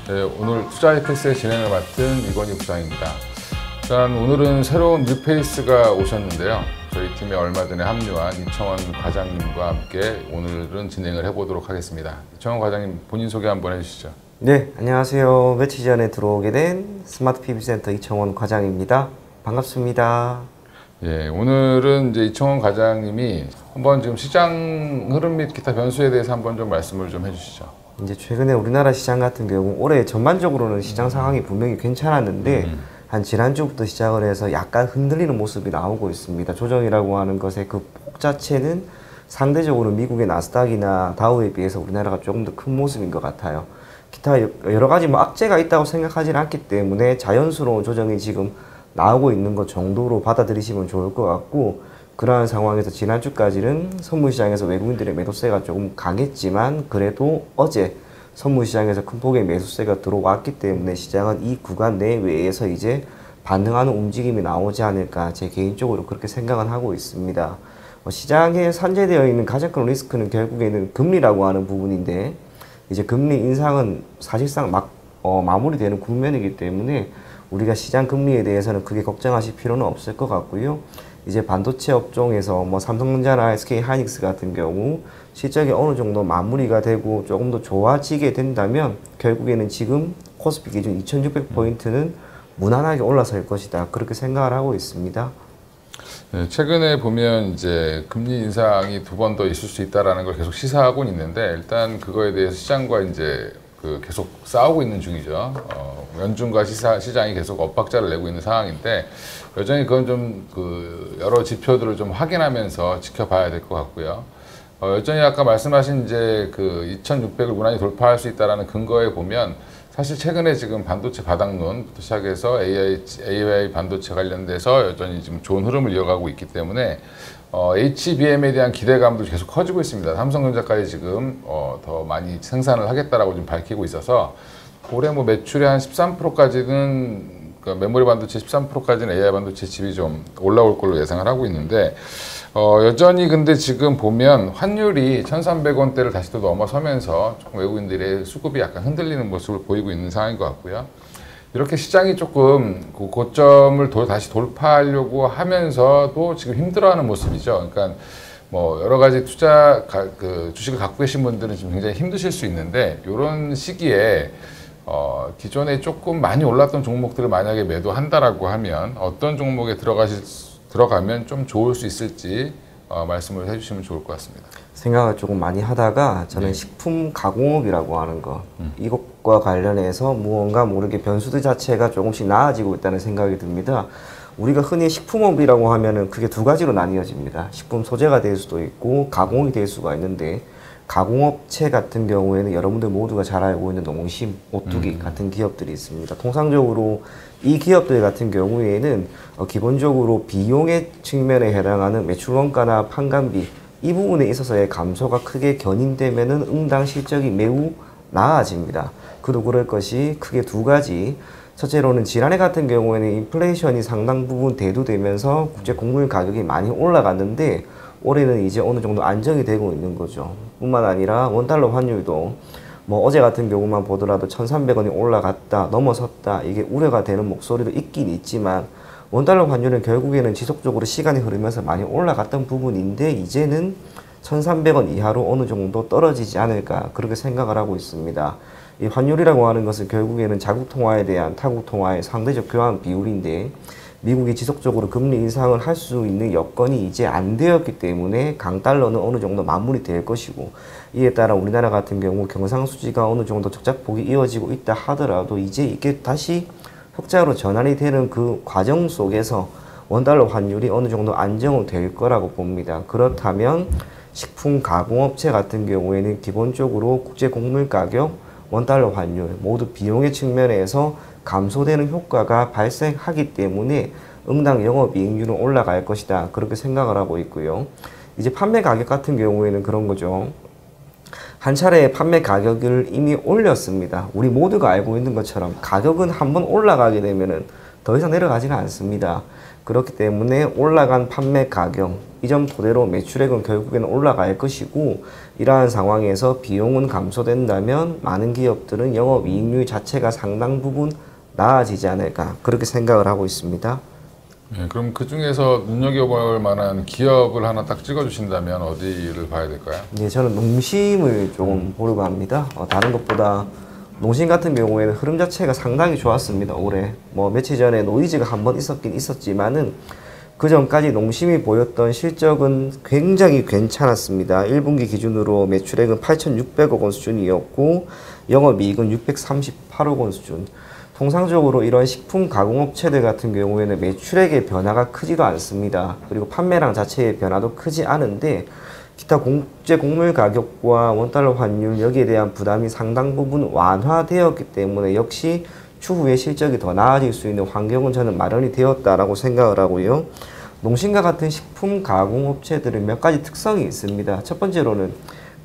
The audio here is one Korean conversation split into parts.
네, 오늘 투자이펙스의 진행을 맡은 이건희 부장입니다. 일단 오늘은 새로운 뉴페이스가 오셨는데요. 저희 팀에 얼마 전에 합류한 이청원 과장님과 함께 오늘은 진행을 해보도록 하겠습니다. 이청원 과장님 본인 소개 한번 해주시죠. 네, 안녕하세요. 며칠 전에 들어오게 된 스마트 PB센터 이청원 과장입니다. 반갑습니다. 예, 오늘은 이제 이청원 과장님이 한번 지금 시장 흐름 및 기타 변수에 대해서 한번 좀 말씀을 좀 해주시죠. 이제 최근에 우리나라 시장 같은 경우 올해 전반적으로는 시장 상황이 분명히 괜찮았는데 한 지난주부터 시작을 해서 약간 흔들리는 모습이 나오고 있습니다. 조정이라고 하는 것의 그 폭 자체는 상대적으로 미국의 나스닥이나 다우에 비해서 우리나라가 조금 더 큰 모습인 것 같아요. 기타 여러 가지 뭐 악재가 있다고 생각하지는 않기 때문에 자연스러운 조정이 지금 나오고 있는 것 정도로 받아들이시면 좋을 것 같고, 그러한 상황에서 지난주까지는 선물시장에서 외국인들의 매도세가 조금 강했지만 그래도 어제 선물시장에서 큰 폭의 매수세가 들어왔기 때문에 시장은 이 구간 내외에서 이제 반등하는 움직임이 나오지 않을까, 제 개인적으로 그렇게 생각은 하고 있습니다. 시장에 산재되어 있는 가장 큰 리스크는 결국에는 금리라고 하는 부분인데, 이제 금리 인상은 사실상 마무리되는 국면이기 때문에 우리가 시장 금리에 대해서는 크게 걱정하실 필요는 없을 것 같고요. 이제 반도체 업종에서 뭐 삼성전자나 SK 하이닉스 같은 경우 실적이 어느 정도 마무리가 되고 조금 더 좋아지게 된다면 결국에는 지금 코스피 기준 2600포인트는 무난하게 올라설 것이다, 그렇게 생각을 하고 있습니다. 네, 최근에 보면 이제 금리 인상이 두 번 더 있을 수 있다라는 걸 계속 시사하고는 있는데, 일단 그거에 대해서 시장과 이제 계속 싸우고 있는 중이죠. 연준과 시장이 계속 엇박자를 내고 있는 상황인데, 여전히 그건 좀 여러 지표들을 좀 확인하면서 지켜봐야 될 것 같고요. 여전히 아까 말씀하신 이제 2600을 무난히 돌파할 수 있다라는 근거에 보면, 사실 최근에 지금 반도체 바닥론부터 시작해서 AI 반도체 관련돼서 여전히 지금 좋은 흐름을 이어가고 있기 때문에 HBM에 대한 기대감도 계속 커지고 있습니다. 삼성전자까지 지금 더 많이 생산을 하겠다라고 좀 밝히고 있어서 올해 뭐 매출의 한 13%까지는 메모리 반도체 13%까지는 AI 반도체 칩이 좀 올라올 걸로 예상을 하고 있는데, 여전히 근데 지금 보면 환율이 1,300원대를 다시 또 넘어서면서 조금 외국인들의 수급이 약간 흔들리는 모습을 보이고 있는 상황인 것 같고요. 이렇게 시장이 조금 고점을 다시 돌파하려고 하면서도 지금 힘들어하는 모습이죠. 그러니까 뭐 여러 가지 주식을 갖고 계신 분들은 지금 굉장히 힘드실 수 있는데, 이런 시기에 기존에 조금 많이 올랐던 종목들을 만약에 매도한다라고 하면 어떤 종목에 들어가면 좀 좋을 수 있을지 말씀을 해주시면 좋을 것 같습니다. 생각을 조금 많이 하다가 저는 식품 가공업이라고 하는 거, 이것과 관련해서 무언가 모르게 변수들 자체가 조금씩 나아지고 있다는 생각이 듭니다. 우리가 흔히 식품업이라고 하면은 그게 두 가지로 나뉘어집니다. 식품 소재가 될 수도 있고 가공이 될 수가 있는데, 가공업체 같은 경우에는 여러분들 모두가 잘 알고 있는 농심, 오뚜기 같은 기업들이 있습니다. 통상적으로 이 기업들 같은 경우에는 기본적으로 비용의 측면에 해당하는 매출 원가나 판관비, 이 부분에 있어서의 감소가 크게 견인되면은 응당 실적이 매우 나아집니다. 그도 그럴 것이 크게 두 가지. 첫째로는 지난해 같은 경우에는 인플레이션이 상당 부분 대두되면서 국제 곡물 가격이 많이 올라갔는데, 올해는 이제 어느 정도 안정이 되고 있는 거죠. 뿐만 아니라 원달러 환율도 뭐 어제 같은 경우만 보더라도 1,300원이 올라갔다, 넘어섰다, 이게 우려가 되는 목소리도 있긴 있지만, 원달러 환율은 결국에는 지속적으로 시간이 흐르면서 많이 올라갔던 부분인데 이제는 1,300원 이하로 어느 정도 떨어지지 않을까, 그렇게 생각을 하고 있습니다. 이 환율이라고 하는 것은 결국에는 자국 통화에 대한 타국 통화의 상대적 교환 비율인데, 미국이 지속적으로 금리 인상을 할 수 있는 여건이 이제 안 되었기 때문에 강달러는 어느 정도 마무리될 것이고, 이에 따라 우리나라 같은 경우 경상수지가 어느 정도 적자폭이 이어지고 있다 하더라도 이제 이게 다시 흑자로 전환이 되는 그 과정 속에서 원달러 환율이 어느 정도 안정은 될 거라고 봅니다. 그렇다면 식품 가공업체 같은 경우에는 기본적으로 국제 곡물 가격, 원달러 환율 모두 비용의 측면에서 감소되는 효과가 발생하기 때문에 응당 영업이익률은 올라갈 것이다, 그렇게 생각을 하고 있고요. 이제 판매 가격 같은 경우에는 그런 거죠. 한 차례 판매 가격을 이미 올렸습니다. 우리 모두가 알고 있는 것처럼 가격은 한번 올라가게 되면은 더 이상 내려가지는 않습니다. 그렇기 때문에 올라간 판매 가격, 이 점 토대로 매출액은 결국에는 올라갈 것이고, 이러한 상황에서 비용은 감소된다면 많은 기업들은 영업이익률 자체가 상당 부분 나아지지 않을까, 그렇게 생각을 하고 있습니다. 네, 그럼 그 중에서 눈여겨볼 만한 기업을 하나 딱 찍어주신다면 어디를 봐야 될까요? 네, 저는 농심을 조금 보려고 합니다. 다른 것보다 농심 같은 경우에는 흐름 자체가 상당히 좋았습니다. 올해 뭐 며칠 전에 노이즈가 한번 있었긴 있었지만은 그 전까지 농심이 보였던 실적은 굉장히 괜찮았습니다. 1분기 기준으로 매출액은 8,600억 원 수준이었고 영업이익은 638억 원 수준. 통상적으로 이런 식품 가공업체들 같은 경우에는 매출액의 변화가 크지도 않습니다. 그리고 판매량 자체의 변화도 크지 않은데 기타 국제 곡물 가격과 원달러 환율 여기에 대한 부담이 상당 부분 완화되었기 때문에 역시 추후에 실적이 더 나아질 수 있는 환경은 저는 마련이 되었다라고 생각을 하고요. 농심과 같은 식품 가공업체들은 몇 가지 특성이 있습니다. 첫 번째로는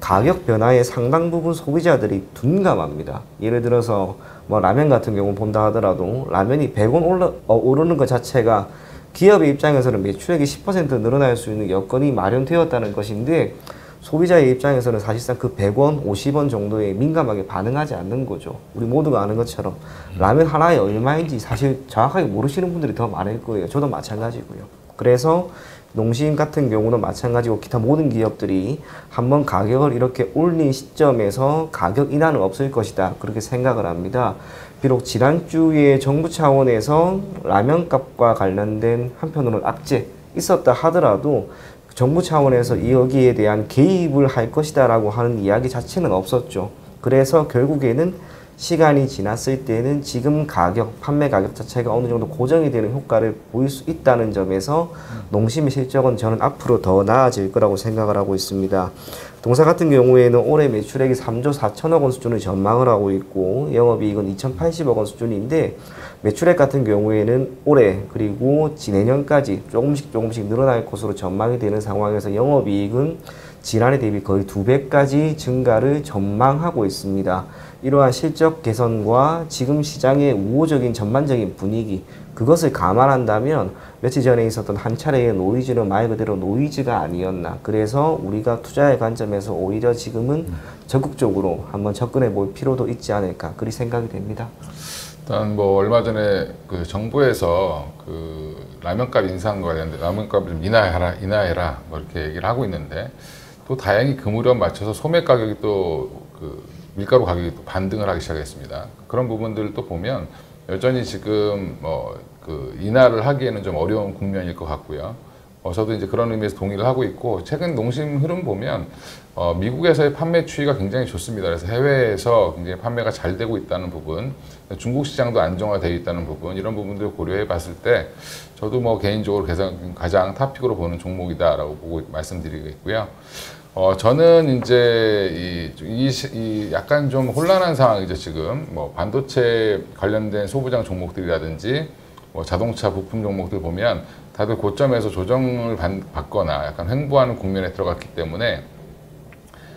가격 변화에 상당 부분 소비자들이 둔감합니다. 예를 들어서 뭐 라면 같은 경우 본다 하더라도 라면이 100원 오르는 것 자체가 기업의 입장에서는 매출액이 10% 늘어날 수 있는 여건이 마련되었다는 것인데 소비자의 입장에서는 사실상 그 100원, 50원 정도에 민감하게 반응하지 않는 거죠. 우리 모두가 아는 것처럼 라면 하나에 얼마인지 사실 정확하게 모르시는 분들이 더 많을 거예요. 저도 마찬가지고요. 그래서 농심 같은 경우는 마찬가지고 기타 모든 기업들이 한번 가격을 이렇게 올린 시점에서 가격 인하는 없을 것이다, 그렇게 생각을 합니다. 비록 지난주에 정부 차원에서 라면값과 관련된 한편으로는 악재 있었다 하더라도 정부 차원에서 여기에 대한 개입을 할 것이다 라고 하는 이야기 자체는 없었죠. 그래서 결국에는 시간이 지났을 때는 지금 가격, 판매 가격 자체가 어느 정도 고정이 되는 효과를 보일 수 있다는 점에서 농심의 실적은 저는 앞으로 더 나아질 거라고 생각을 하고 있습니다. 동사 같은 경우에는 올해 매출액이 3조 4천억 원 수준을 전망을 하고 있고 영업이익은 2,080억 원 수준인데 매출액 같은 경우에는 올해 그리고 내년까지 조금씩 늘어날 것으로 전망이 되는 상황에서 영업이익은 지난해 대비 거의 2배까지 증가를 전망하고 있습니다. 이러한 실적 개선과 지금 시장의 우호적인 전반적인 분위기, 그것을 감안한다면 며칠 전에 있었던 한 차례의 노이즈는 말 그대로 노이즈가 아니었나. 그래서 우리가 투자의 관점에서 오히려 지금은 적극적으로 한번 접근해 볼 필요도 있지 않을까, 그리 생각이 됩니다. 일단 뭐 얼마 전에 그 정부에서 그 라면값 인상과 관련된 라면값을 좀 인하해라 뭐 이렇게 얘기를 하고 있는데 또 다행히 그 무렵 맞춰서 소매 가격이 또 그 밀가루 가격이 또 반등을 하기 시작했습니다. 그런 부분들을 또 보면 여전히 지금 뭐 그 인하를 하기에는 좀 어려운 국면일 것 같고요. 저도 이제 그런 의미에서 동의를 하고 있고 최근 농심 흐름 보면 미국에서의 판매 추이가 굉장히 좋습니다. 그래서 해외에서 굉장히 판매가 잘 되고 있다는 부분, 중국 시장도 안정화되어 있다는 부분, 이런 부분들을 고려해 봤을 때 저도 뭐 개인적으로 가장 탑픽으로 보는 종목이다라고 보고 말씀드리겠고요. 저는 이제 이 약간 좀 혼란한 상황이죠, 지금. 뭐 반도체 관련된 소부장 종목들이라든지 뭐 자동차 부품 종목들 보면 다들 고점에서 조정을 받거나 약간 횡보하는 국면에 들어갔기 때문에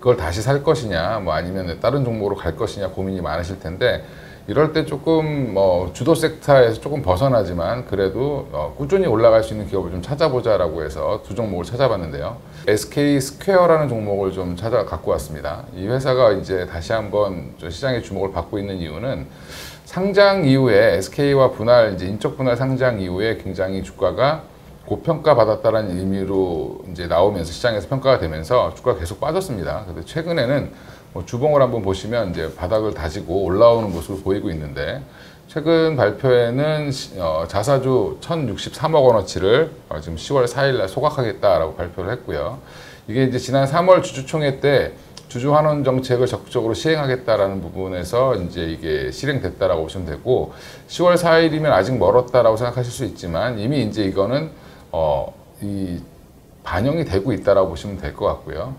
그걸 다시 살 것이냐, 뭐 아니면 다른 종목으로 갈 것이냐 고민이 많으실 텐데 이럴 때 조금 뭐 주도 섹터에서 조금 벗어나지만 그래도 꾸준히 올라갈 수 있는 기업을 좀 찾아보자라고 해서 두 종목을 찾아봤는데요. SK 스퀘어라는 종목을 좀 갖고 왔습니다. 이 회사가 이제 다시 한번 시장의 주목을 받고 있는 이유는 상장 이후에 SK와 이제 인적 분할 상장 이후에 굉장히 주가가 고평가 받았다는 의미로 이제 나오면서 시장에서 평가가 되면서 주가가 계속 빠졌습니다. 근데 최근에는 뭐 주봉을 한번 보시면 이제 바닥을 다지고 올라오는 모습을 보이고 있는데 최근 발표에는 자사주 1,063억 원어치를 지금 10월 4일 날 소각하겠다라고 발표를 했고요. 이게 이제 지난 3월 주주총회 때 주주 환원 정책을 적극적으로 시행하겠다라는 부분에서 이제 이게 실행됐다라고 보시면 되고 10월 4일이면 아직 멀었다라고 생각하실 수 있지만 이미 이제 이거는 이 반영이 되고 있다라고 보시면 될 것 같고요.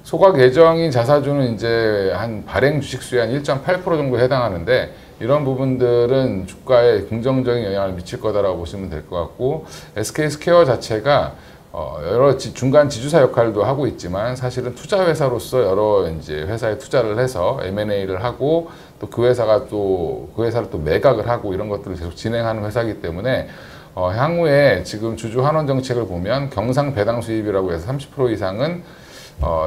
소각 예정인 자사주는 이제 한 발행 주식수의 한 1.8% 정도에 해당하는데 이런 부분들은 주가에 긍정적인 영향을 미칠 거다라고 보시면 될 것 같고 SK 스퀘어 자체가 여러 중간 지주사 역할도 하고 있지만 사실은 투자 회사로서 여러 이제 회사에 투자를 해서 M&A를 하고 또 그 회사가 또 그 회사를 또 매각을 하고 이런 것들을 계속 진행하는 회사이기 때문에 향후에 지금 주주 환원 정책을 보면 경상 배당 수입이라고 해서 30% 이상은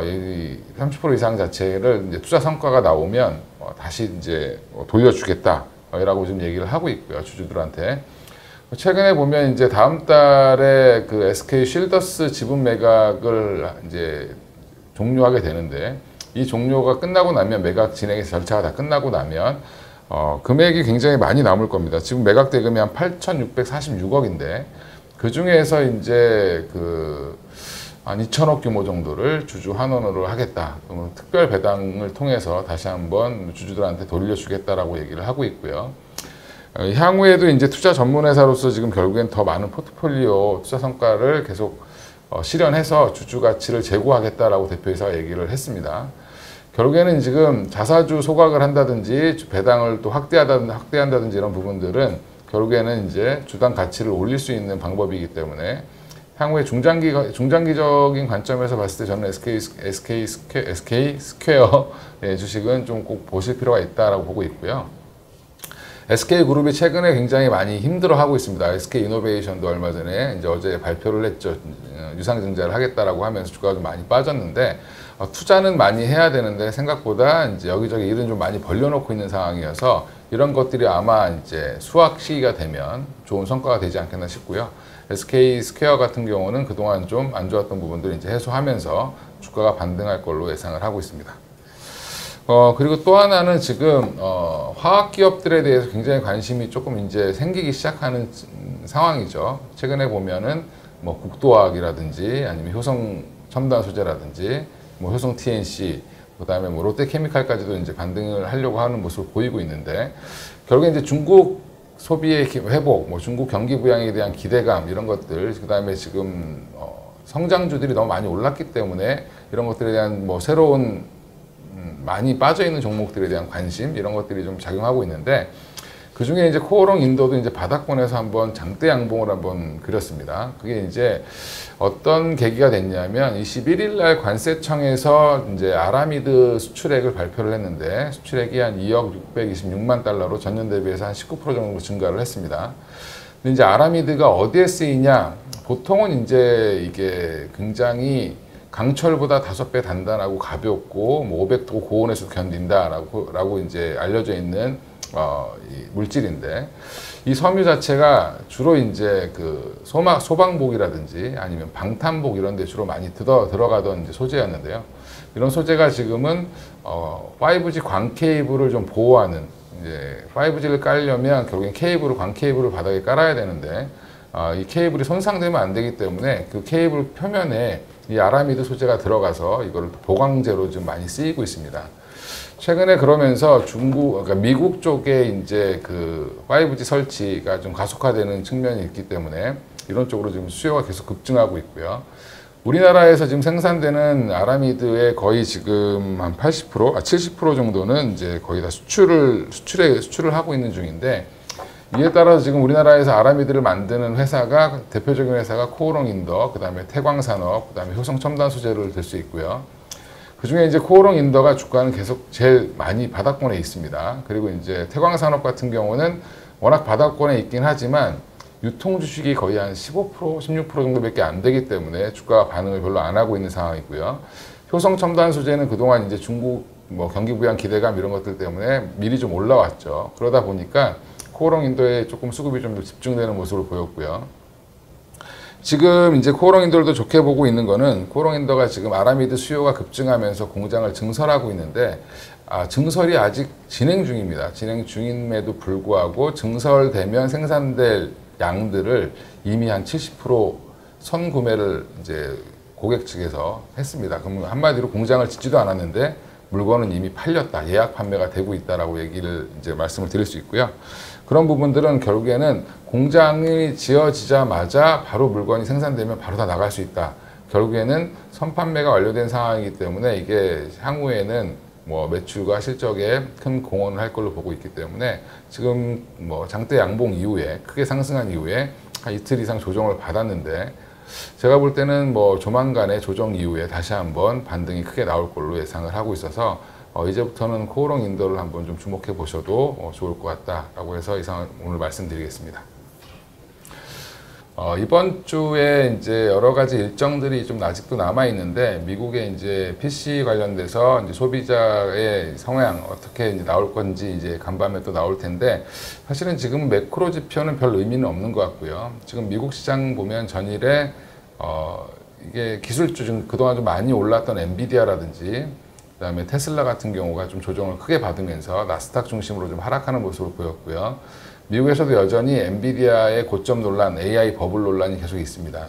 이 30% 이상 자체를 이제 투자 성과가 나오면 다시 이제 돌려주겠다라고 좀 얘기를 하고 있고요, 주주들한테. 최근에 보면 이제 다음 달에 그 SK 쉴더스 지분 매각을 이제 종료하게 되는데, 이 종료가 끝나고 나면, 매각 진행 절차가 다 끝나고 나면 금액이 굉장히 많이 남을 겁니다. 지금 매각 대금이 한 8,646억인데 그 중에서 이제 한 2천억 규모 정도를 주주 환원으로 하겠다. 그러면 특별 배당을 통해서 다시 한번 주주들한테 돌려주겠다라고 얘기를 하고 있고요. 향후에도 이제 투자 전문 회사로서 지금 결국엔 더 많은 포트폴리오 투자 성과를 계속 실현해서 주주 가치를 제고하겠다라고 대표이사가 얘기를 했습니다. 결국에는 지금 자사주 소각을 한다든지 배당을 또 확대한다든지 이런 부분들은 결국에는 이제 주당 가치를 올릴 수 있는 방법이기 때문에 향후에 중장기적인 관점에서 봤을 때 저는 SK 스퀘어 주식은 좀 꼭 보실 필요가 있다라고 보고 있고요. SK그룹이 최근에 굉장히 많이 힘들어하고 있습니다. SK이노베이션도 얼마 전에 이제 어제 발표를 했죠. 유상증자를 하겠다라고 하면서 주가가 좀 많이 빠졌는데, 투자는 많이 해야 되는데 생각보다 이제 여기저기 일은 좀 많이 벌려놓고 있는 상황이어서 이런 것들이 아마 이제 수확 시기가 되면 좋은 성과가 되지 않겠나 싶고요. SK 스퀘어 같은 경우는 그동안 좀 안 좋았던 부분들을 이제 해소하면서 주가가 반등할 걸로 예상을 하고 있습니다. 그리고 또 하나는 지금 화학 기업들에 대해서 굉장히 관심이 조금 이제 생기기 시작하는 상황이죠. 최근에 보면은 뭐 국도화학이라든지 아니면 효성 첨단 소재라든지 뭐 효성 TNC, 그다음에 뭐 롯데케미칼까지도 이제 반등을 하려고 하는 모습을 보이고 있는데, 결국에 이제 중국 소비의 회복, 뭐 중국 경기 부양에 대한 기대감, 이런 것들, 그다음에 지금 성장주들이 너무 많이 올랐기 때문에 이런 것들에 대한 뭐 새로운 많이 빠져있는 종목들에 대한 관심, 이런 것들이 좀 작용하고 있는데, 그 중에 이제 코오롱 인도도 이제 바닥권에서 한번 장대 양봉을 한번 그렸습니다. 그게 이제 어떤 계기가 됐냐면 21일 날 관세청에서 이제 아라미드 수출액을 발표를 했는데, 수출액이 한 2억 626만 달러로 전년 대비해서 한 19% 정도 증가를 했습니다. 근데 이제 아라미드가 어디에 쓰이냐? 보통은 이제 이게 굉장히 강철보다 5배 단단하고 가볍고 뭐 500도 고온에서도 견딘다라고 이제 알려져 있는 이 물질인데, 이 섬유 자체가 주로 이제 그 소방복이라든지 아니면 방탄복 이런 데 주로 많이 들어가던 이제 소재였는데요. 이런 소재가 지금은 5G 광 케이블을 좀 보호하는, 이제 5G를 깔려면 결국엔 광 케이블을 바닥에 깔아야 되는데, 이 케이블이 손상되면 안 되기 때문에 그 케이블 표면에 이 아라미드 소재가 들어가서 이걸 보강제로 좀 많이 쓰이고 있습니다. 최근에 그러면서 그러니까 미국 쪽에 이제 그 5G 설치가 좀 가속화되는 측면이 있기 때문에 이런 쪽으로 지금 수요가 계속 급증하고 있고요. 우리나라에서 지금 생산되는 아라미드의 거의 지금 한 70% 정도는 이제 거의 다 수출을 하고 있는 중인데, 이에 따라서 지금 우리나라에서 아라미드를 만드는 회사가, 대표적인 회사가 코오롱 인더, 그 다음에 태광산업, 그 다음에 효성 첨단 소재를 들 수 있고요. 그 중에 이제 코오롱 인더가 주가는 계속 제일 많이 바닥권에 있습니다. 그리고 이제 태광산업 같은 경우는 워낙 바닥권에 있긴 하지만 유통 주식이 거의 한 15%, 16% 정도밖에 안 되기 때문에 주가 반응을 별로 안 하고 있는 상황이고요. 효성 첨단 소재는 그동안 이제 중국 뭐 경기 부양 기대감 이런 것들 때문에 미리 좀 올라왔죠. 그러다 보니까 코오롱 인도에 조금 수급이 좀 집중되는 모습을 보였고요. 지금 이제 코오롱 인도를 좋게 보고 있는 거는, 코오롱 인도가 지금 아라미드 수요가 급증하면서 공장을 증설하고 있는데, 증설이 아직 진행 중입니다. 진행 중임에도 불구하고 증설되면 생산될 양들을 이미 한 70% 선구매를 이제 고객 측에서 했습니다. 그럼 한마디로 공장을 짓지도 않았는데 물건은 이미 팔렸다, 예약 판매가 되고 있다라고 얘기를 이제 말씀을 드릴 수 있고요. 그런 부분들은 결국에는 공장이 지어지자마자 바로 물건이 생산되면 바로 다 나갈 수 있다. 결국에는 선판매가 완료된 상황이기 때문에 이게 향후에는 뭐 매출과 실적에 큰 공헌을 할 걸로 보고 있기 때문에, 지금 뭐 장대 양봉 이후에 크게 상승한 이후에 한 이틀 이상 조정을 받았는데, 제가 볼 때는 뭐 조만간에 조정 이후에 다시 한번 반등이 크게 나올 걸로 예상을 하고 있어서 이제부터는 코오롱 인더를 한번 좀 주목해 보셔도 좋을 것 같다라고 해서 이상 오늘 말씀드리겠습니다. 이번 주에 이제 여러 가지 일정들이 좀 아직도 남아 있는데 미국의 이제 PC 관련돼서 이제 소비자의 성향 어떻게 이제 나올 건지 이제 간밤에 또 나올 텐데 사실은 지금 매크로 지표는 별 의미는 없는 것 같고요. 지금 미국 시장 보면 전일에 이게 기술주 중 그동안 좀 많이 올랐던 엔비디아라든지 그다음에 테슬라 같은 경우가 좀 조정을 크게 받으면서 나스닥 중심으로 좀 하락하는 모습을 보였고요. 미국에서도 여전히 엔비디아의 고점 논란, AI 버블 논란이 계속 있습니다.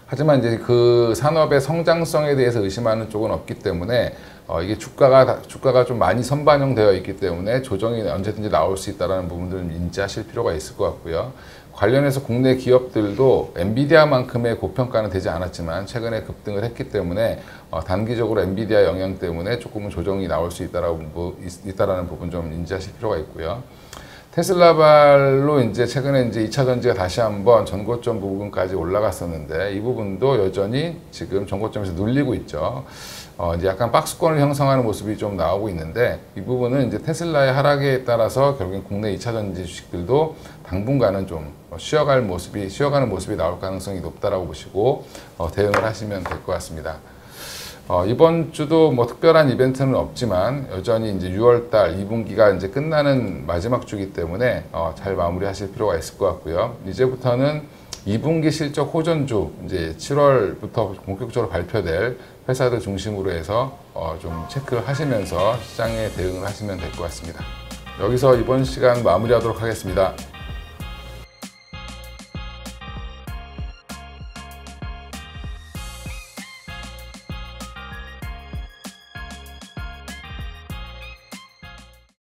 하지만 이제 그 산업의 성장성에 대해서 의심하는 쪽은 없기 때문에 이게 주가가 좀 많이 선반영되어 있기 때문에 조정이 언제든지 나올 수 있다는 부분들은 인지하실 필요가 있을 것 같고요. 관련해서 국내 기업들도 엔비디아만큼의 고평가는 되지 않았지만 최근에 급등을 했기 때문에 단기적으로 엔비디아 영향 때문에 조금은 조정이 나올 수 있다라는 부분 좀 인지하실 필요가 있고요. 테슬라발로 이제 최근에 이제 2차 전지가 다시 한번 전고점 부분까지 올라갔었는데 이 부분도 여전히 지금 전고점에서 눌리고 있죠. 이제 약간 박스권을 형성하는 모습이 좀 나오고 있는데 이 부분은 이제 테슬라의 하락에 따라서 결국엔 국내 2차 전지 주식들도 당분간은 좀 쉬어가는 모습이 나올 가능성이 높다라고 보시고 대응을 하시면 될 것 같습니다. 이번 주도 뭐 특별한 이벤트는 없지만 여전히 이제 6월달 2분기가 이제 끝나는 마지막 주기 때문에 잘 마무리하실 필요가 있을 것 같고요. 이제부터는 2분기 실적 호전주 이제 7월부터 본격적으로 발표될 회사들 중심으로 해서 좀 체크를 하시면서 시장에 대응을 하시면 될 것 같습니다. 여기서 이번 시간 마무리하도록 하겠습니다.